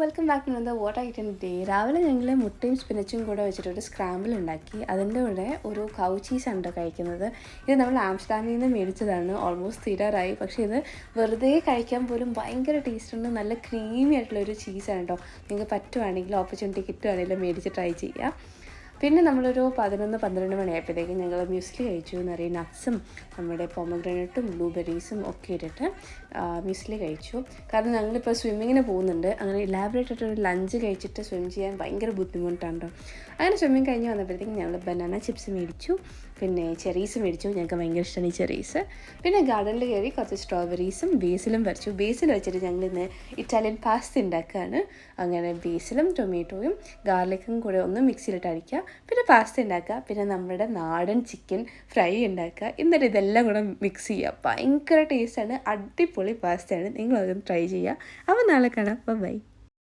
Welcome back to another what I ten day. രാവിലെ ഞങ്ങൾ മുട്ടയും സ്പിനച്ചും കൂടെ വെച്ചിട്ടൊരു സ്ക്രാമ്പിൾ ഉണ്ടാക്കി. അതിൻ്റെ കൂടെ ഒരു കൗ ചീസാണ് കഴിക്കുന്നത്. ഇത് നമ്മൾ ആംസ്റ്റർഡാമിൽ നിന്ന് മേടിച്ചതാണ്. ഓൾമോസ്റ്റ് തീരാറായി. പക്ഷേ ഇത് വെറുതെ കഴിക്കാൻ പോലും ഭയങ്കര ടേസ്റ്റ് ഉണ്ട്. നല്ല ക്രീമി ആയിട്ടുള്ളൊരു ചീസാണ് കേട്ടോ. നിങ്ങൾക്ക് പറ്റുവാണെങ്കിൽ ഓപ്പർച്യൂണിറ്റി കിട്ടുവാണെങ്കിലും മേടിച്ച് ട്രൈ ചെയ്യുക. പിന്നെ നമ്മളൊരു 11-12 മണിയായപ്പോഴത്തേക്കും ഞങ്ങൾ മ്യൂസ്ലി കഴിച്ചു. നിറയെ നട്ട്സും നമ്മുടെ പൊമഗ്രാനറ്റും ബ്ലൂബെറീസും ഒക്കെ ഇട്ടിട്ട് മ്യൂസ്ലി കഴിച്ചു. കാരണം ഞങ്ങളിപ്പോൾ സ്വിമ്മിങ്ങിന് പോകുന്നുണ്ട്. അങ്ങനെ ഇലാബറേറ്റ് ആയിട്ടൊരു ലഞ്ച് കഴിച്ചിട്ട് സ്വിം ചെയ്യാൻ ഭയങ്കര ബുദ്ധിമുട്ടാണ് കേട്ടോ. അങ്ങനെ സ്വിമ്മിങ് കഴിഞ്ഞ് വന്നപ്പോഴത്തേക്കും ഞങ്ങൾ ബനാന ചിപ്സ് മേടിച്ചു, പിന്നെ ചെറീസ് മേടിച്ചു. ഞങ്ങൾക്ക് ഭയങ്കര ഇഷ്ടമാണ് ഈ ചെറീസ്. പിന്നെ ഗാർഡനിൽ കയറി കുറച്ച് സ്ട്രോബെറീസും ബേസിലും പറിച്ചു. ബേസിൽ വെച്ചിട്ട് ഞങ്ങളിന്ന് ഇറ്റാലിയൻ പാസ്ത ഉണ്ടാക്കുകയാണ്. അങ്ങനെ ബേസിലും ടൊമാറ്റോയും ഗാർലിക്കും കൂടെ ഒന്ന് മിക്സിയിലിട്ട് അടിക്കുക, പിന്നെ പാസ്ത ഉണ്ടാക്കുക, പിന്നെ നമ്മുടെ നാടൻ ചിക്കൻ ഫ്രൈ ഉണ്ടാക്കുക. എന്നിട്ട് ഇതെല്ലാം കൂടെ മിക്സ് ചെയ്യുക. ഭയങ്കര ടേസ്റ്റാണ്, അടിപൊളി പാസ്തയാണ്. നിങ്ങളതൊന്ന് ട്രൈ ചെയ്യുക. അപ്പോൾ നാളെ കാണാം. ബൈ.